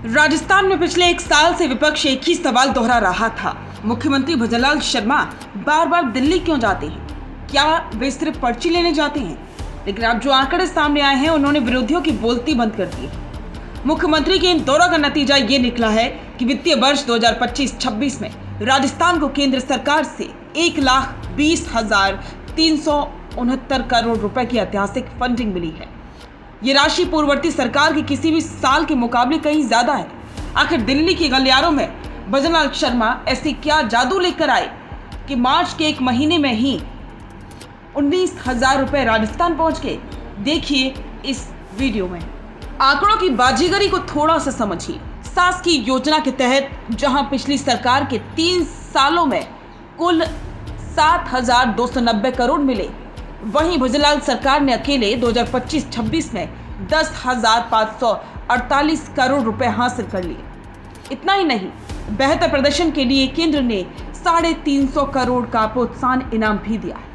राजस्थान में पिछले एक साल से विपक्ष एक ही सवाल दोहरा रहा था। मुख्यमंत्री भजनलाल शर्मा बार बार दिल्ली क्यों जाते हैं? क्या वे सिर्फ पर्ची लेने जाते हैं? लेकिन अब जो आंकड़े सामने आए हैं उन्होंने विरोधियों की बोलती बंद कर दी है। मुख्यमंत्री के इन दौरों का नतीजा ये निकला है कि वित्तीय वर्ष 2025-26 में राजस्थान को केंद्र सरकार से 1,20,369 करोड़ रुपए की ऐतिहासिक फंडिंग मिली है। ये राशि पूर्ववर्ती सरकार के किसी भी साल के मुकाबले कहीं ज्यादा है। आखिर दिल्ली के गलियारों में भजनलाल शर्मा ऐसी क्या जादू लेकर आए कि मार्च के एक महीने में ही 19,000 रुपए राजस्थान पहुंच गए? देखिए इस वीडियो में। आंकड़ों की बाजीगरी को थोड़ा सा समझिए। शासकीय योजना के तहत जहां पिछली सरकार के 3 सालों में कुल 7,290 करोड़ मिले, वहीं भजनलाल सरकार ने अकेले 2025-26 में 10,548 करोड़ रुपए हासिल कर लिए। इतना ही नहीं, बेहतर प्रदर्शन के लिए केंद्र ने 350 करोड़ का प्रोत्साहन इनाम भी दिया है।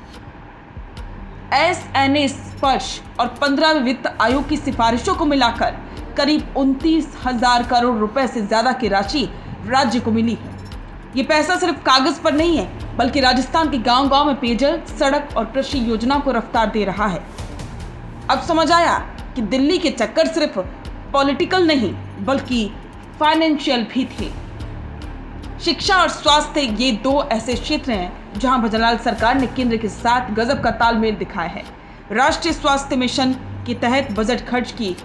एसएनए स्पर्श और 15वें वित्त आयोग की सिफारिशों को मिलाकर करीब 29,000 करोड़ रुपए से ज्यादा की राशि राज्य को मिली है। ये पैसा सिर्फ कागज पर नहीं है, बल्कि राजस्थान के गांव-गांव में पेयजल, सड़क और कृषि योजना को रफ्तार दे रहा है। अब समझ आया कि दिल्ली के चक्कर सिर्फ पॉलिटिकल नहीं बल्कि फाइनेंशियल भी थे। शिक्षा और स्वास्थ्य ये 2 ऐसे क्षेत्र हैं जहां भजनलाल सरकार ने केंद्र के साथ गजब का तालमेल दिखाया है। राष्ट्रीय स्वास्थ्य मिशन के तहत बजट खर्च की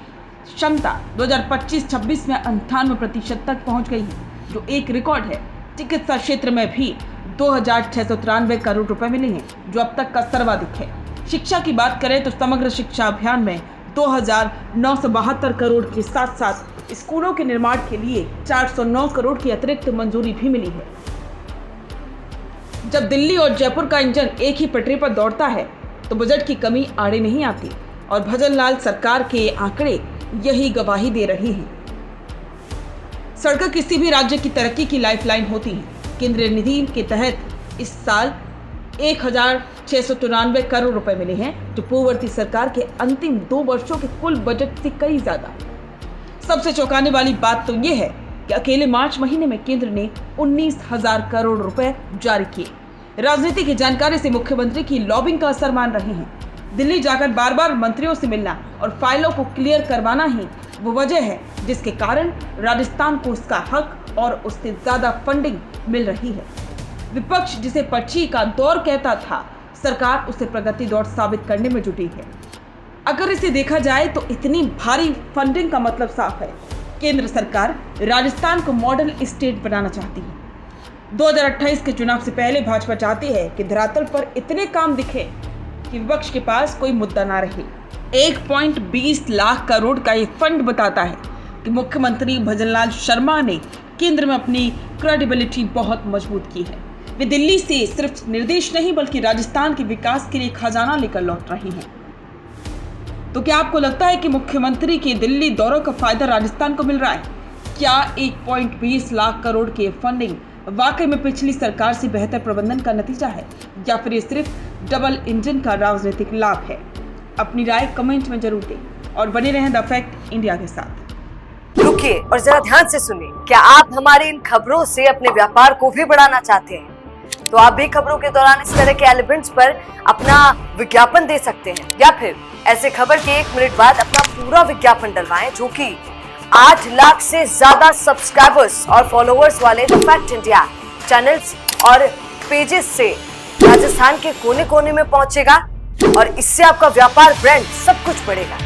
क्षमता 2025-26 में 98% तक पहुंच गई है, जो एक रिकॉर्ड है। चिकित्सा क्षेत्र में भी 2,693 करोड़ रुपए मिले हैं, जो अब तक का सर्वाधिक है। शिक्षा की बात करें तो समग्र शिक्षा अभियान में 2,972 करोड़ के साथ साथ स्कूलों के निर्माण के लिए 409 करोड़ की अतिरिक्त मंजूरी भी मिली है। जब दिल्ली और जयपुर का इंजन एक ही पटरी पर दौड़ता है तो बजट की कमी आड़े नहीं आती, और भजनलाल सरकार के आंकड़े यही गवाही दे रहे हैं। सड़कें किसी भी राज्य की तरक्की की लाइफलाइन होती हैं। केंद्रीय निधि के तहत इस साल 1,694 करोड़ रुपए मिले हैं, जो पूर्ववर्ती सरकार के अंतिम 2 वर्षों के कुल बजट से कई ज्यादा। सबसे चौंकाने वाली बात तो यह है कि अकेले मार्च महीने में केंद्र ने 19,000 करोड़ रुपए जारी किए। राजनीति की जानकारी से मुख्यमंत्री की लॉबिंग का असर मान रहे हैं। दिल्ली जाकर बार बार मंत्रियों से मिलना और फाइलों को क्लियर करवाना ही वो वजह है जिसके कारण राजस्थान को उसका हक और उससे ज्यादा फंडिंग मिल रही है। विपक्ष जिसे पर्ची का दौर कहता था, सरकार उसे प्रगति दौर साबित करने में जुटी है। अगर इसे देखा जाए तो इतनी भारी फंडिंग का मतलब साफ है, केंद्र सरकार राजस्थान को मॉडल स्टेट बनाना चाहती है। 2028 के चुनाव से पहले भाजपा चाहती है कि धरातल पर इतने काम दिखे कि विपक्ष के पास कोई मुद्दा ना रहे। 1.20 लाख करोड़ का ये फंड बताता है कि मुख्यमंत्री भजनलाल शर्मा ने केंद्र में अपनी क्रेडिबिलिटी बहुत मजबूत की है। वे दिल्ली से सिर्फ निर्देश नहीं बल्कि राजस्थान के विकास के लिए खजाना लेकर लौट रहे हैं। तो क्या आपको लगता है कि मुख्यमंत्री के दिल्ली दौरों का फायदा राजस्थान को मिल रहा है? क्या 1.20 लाख करोड़ की फंडिंग वाकई में पिछली सरकार से बेहतर प्रबंधन का नतीजा है, या फिर ये सिर्फ डबल इंजन का राजनीतिक लाभ है? अपनी राय कमेंट में जरूर दें और बने रहें द फैक्ट इंडिया के साथ। रुकिए और जरा ध्यान से सुनिए। क्या आप हमारी इन खबरों से अपने व्यापार को भी बढ़ाना चाहते हैं? तो आप भी खबरों के दौरान इस तरह के एलिमेंट्स पर अपना विज्ञापन दे सकते हैं, या फिर ऐसे खबर के 1 मिनट बाद अपना पूरा विज्ञापन डलवाएं, जो कि 8 लाख से ज्यादा सब्सक्राइबर्स और फॉलोअर्स वाले द फैक्ट इंडिया चैनल्स और पेजेस से राजस्थान के कोने कोने में पहुंचेगा, और इससे आपका व्यापार, ब्रांड सब कुछ बढ़ेगा।